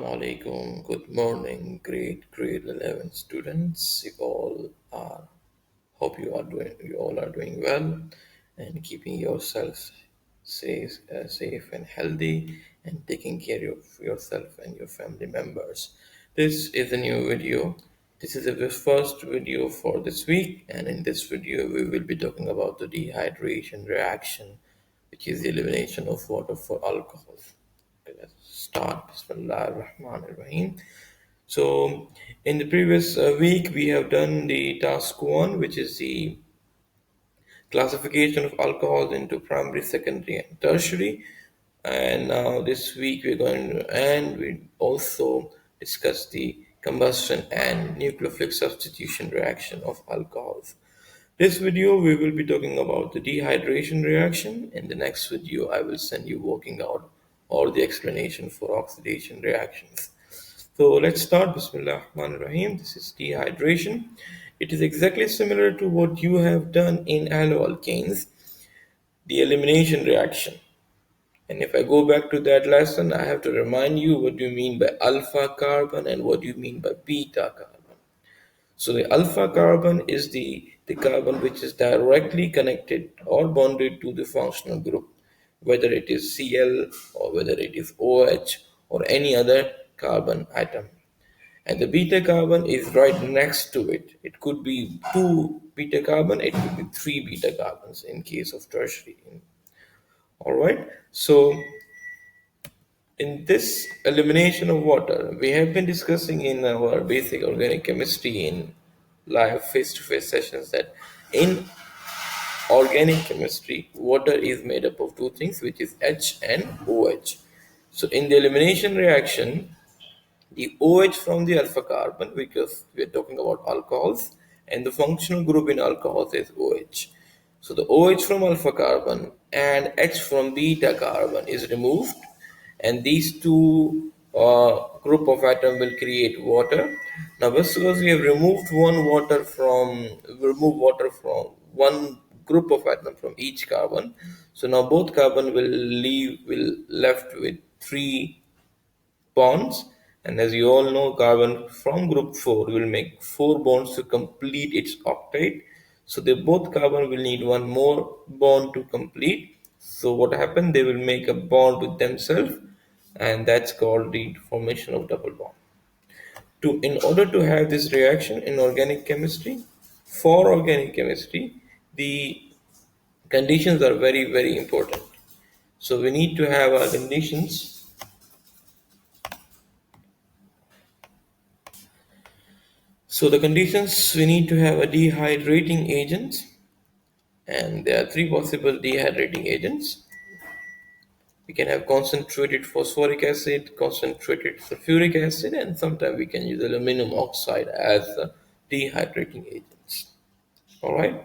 alaikum. Good morning, grade 11 students. You all are doing well and keeping yourselves safe and healthy and taking care of yourself and your family members. This is a new video. This is the first video for this week, and in this video, we will be talking about the dehydration reaction, which is the elimination of water for alcohol. Okay, let's start. Bismillah ar-Rahman ar-Rahim. So, in the previous week, we have done the task one, which is the classification of alcohols into primary, secondary, and tertiary. And now this week we're going to, and we also discuss the combustion and nucleophilic substitution reaction of alcohols. This video we will be talking about the dehydration reaction. In the next video I will send you working out all the explanation for oxidation reactions. So let's start. Bismillah ar-Rahman ar-Rahim. This is dehydration. It is exactly similar to what you have done in haloalkanes, the elimination reaction. And if I go back to that lesson, I have to remind you what you mean by alpha carbon and what you mean by beta carbon. So the alpha carbon is the carbon which is directly connected or bonded to the functional group, whether it is Cl or whether it is OH or any other carbon atom. And the beta carbon is right next to it. It could be two beta carbon, it could be three beta carbons in case of tertiary. All right. So in this elimination of water, we have been discussing in our basic organic chemistry in live face-to-face sessions that in organic chemistry, water is made up of two things, which is H and OH. So in the elimination reaction, the OH from the alpha carbon, because we are talking about alcohols, and the functional group in alcohols is OH. So the OH from alpha carbon and H from beta carbon is removed, and these two group of atom will create water. Now, just because we have removed water from one group of atom from each carbon, so now both carbon will left with three bonds, and as you all know, carbon from group 4 will make 4 bonds to complete its octet. So they both carbon will need one more bond to complete. So what happened, they will make a bond with themselves, and that's called the formation of double bond. In order to have this reaction in organic chemistry, for organic chemistry, the conditions are very important. So we need to have our conditions. So the conditions, we need to have a dehydrating agent, and there are three possible dehydrating agents. We can have concentrated phosphoric acid, concentrated sulfuric acid, and sometimes we can use aluminum oxide as the dehydrating agents. Alright,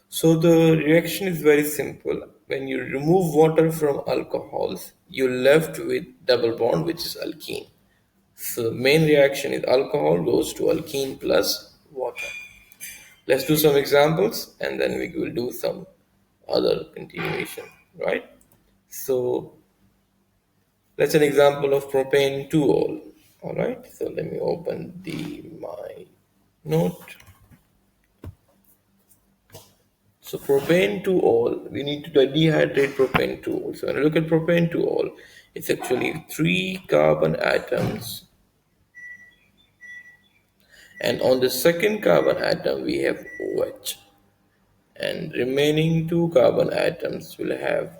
so the reaction is very simple. When you remove water from alcohols, you're left with double bond, which is alkene. So the main reaction is alcohol goes to alkene plus water. Let's do some examples and then we will do some other continuation, right? So let's an example of propane 2-ol. All right, so let me open my note. So propane 2-ol, we need to dehydrate propane 2-ol. So when I look at propane 2-ol, it's actually 3 carbon atoms, and on the second carbon atom we have OH, and remaining 2 carbon atoms will have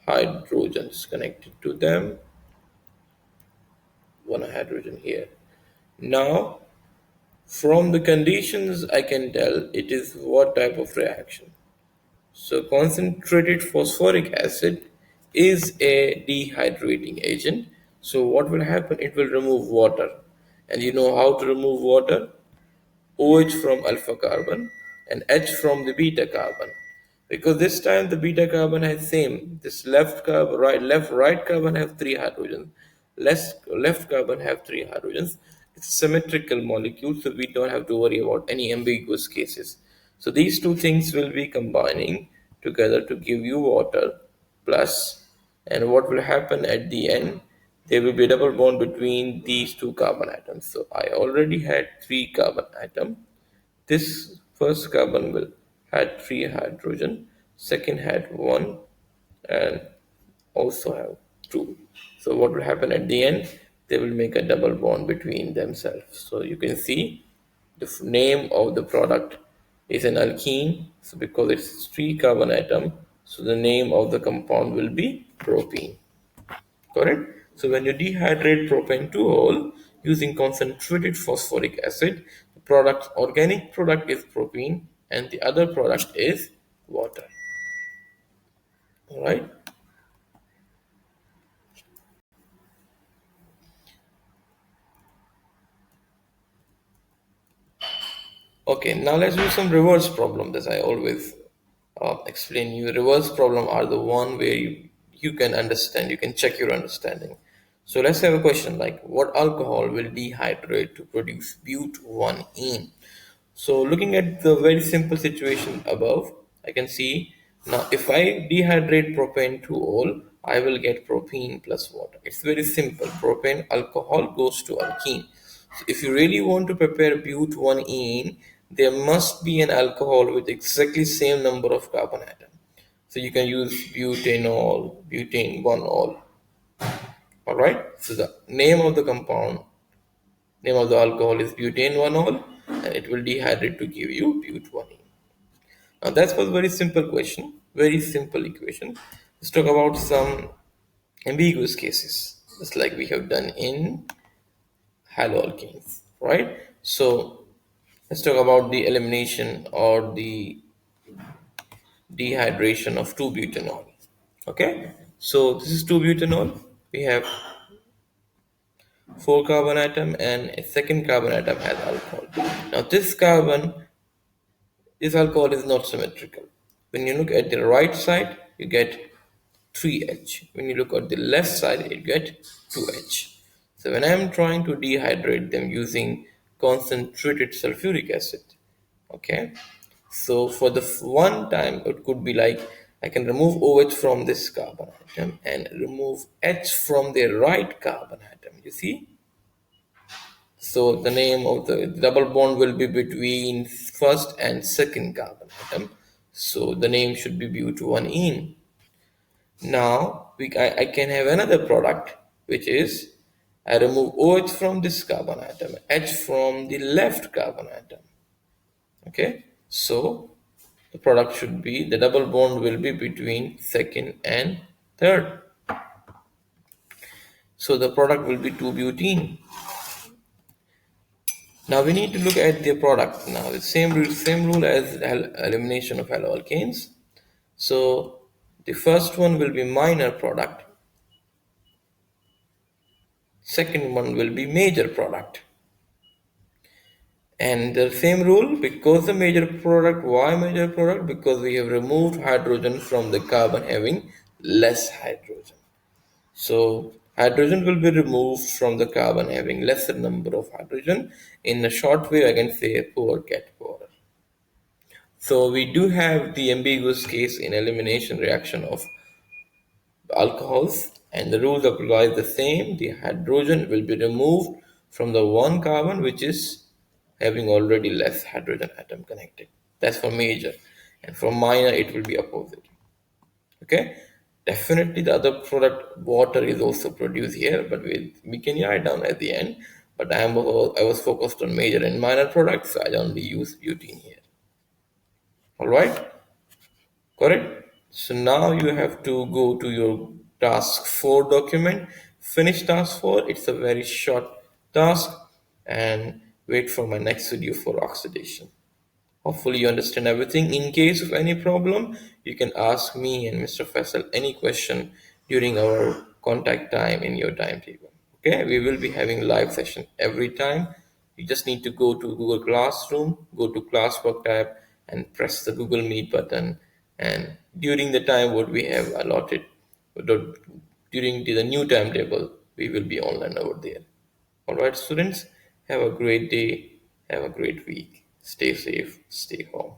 hydrogens connected to them, one hydrogen here. Now from the conditions I can tell it is what type of reaction. So concentrated phosphoric acid is a dehydrating agent. So what will happen, it will remove water, and you know how to remove water. OH from alpha carbon and H from the beta carbon, because this time the beta carbon has same, this left right carbon have 3 hydrogens, left carbon have 3 hydrogens. It's a symmetrical molecule, so we don't have to worry about any ambiguous cases. So these two things will be combining together to give you water plus, and what will happen at the end, there will be a double bond between these two carbon atoms. So I already had three carbon atom. This first carbon will had three hydrogen, second had one, and also have two. So what will happen at the end? They will make a double bond between themselves. So you can see the name of the product is an alkene. So because it's three carbon atom, so the name of the compound will be propene. Correct? So when you dehydrate propane 2-ol using concentrated phosphoric acid, the product organic product is propene and the other product is water. All right? Okay, now let's do some reverse problem that I always explain you. Reverse problem are the one where you can understand, you can check your understanding. So let's have a question like what alcohol will dehydrate to produce but1ene? So looking at the very simple situation above, I can see now if I dehydrate propane to all, I will get propene plus water. It's very simple. Propane alcohol goes to alkene. So if you really want to prepare but1ene, there must be an alcohol with exactly same number of carbon atom. So you can use butanol, butane one all. Alright? So the name of the compound, name of the alcohol is butane one all, and it will dehydrate to give you but1ene. Now that was a very simple question, very simple equation. Let's talk about some ambiguous cases, just like we have done in haloalkanes, right? So let's talk about the elimination or the dehydration of 2-butanol. Okay, so this is 2-butanol. We have four carbon atom and a second carbon atom has alcohol. Now this alcohol is not symmetrical. When you look at the right side, you get 3H. When you look at the left side, you get 2H. So when I am trying to dehydrate them using concentrated sulfuric acid, okay, so for the one time it could be like I can remove OH from this carbon atom and remove H from the right carbon atom. You see? So the name of the double bond will be between first and second carbon atom. So the name should be but1ene. Now I can have another product which is I remove OH from this carbon atom, H from the left carbon atom. Okay, so the product should be the double bond will be between second and third. So the product will be 2-butene. Now we need to look at the product. Now the same rule as elimination of haloalkanes. So the first one will be minor product. Second one will be major product. And the same rule because the major product, why major product? Because we have removed hydrogen from the carbon having less hydrogen. So hydrogen will be removed from the carbon having lesser number of hydrogen. In a short way, I can say poor get poorer. So we do have the ambiguous case in elimination reaction of alcohols, and the rules apply the same. The hydrogen will be removed from the one carbon which is having already less hydrogen atom connected. That's for major, and for minor it will be opposite. Okay, definitely the other product water is also produced here, but we can write down at the end. But I was focused on major and minor products, so I only use butene here. All right. Correct? So now you have to go to your task 4 document, finish task 4. It's a very short task and wait for my next video for oxidation. Hopefully you understand everything. In case of any problem, you can ask me and Mr. Faisal any question during our contact time in your timetable. Okay, we will be having live session every time. You just need to go to Google Classroom, go to Classwork tab, and press the Google Meet button. And during the time what we have allotted, during the new timetable, we will be online over there. All right, students, have a great day, have a great week. Stay safe, stay home.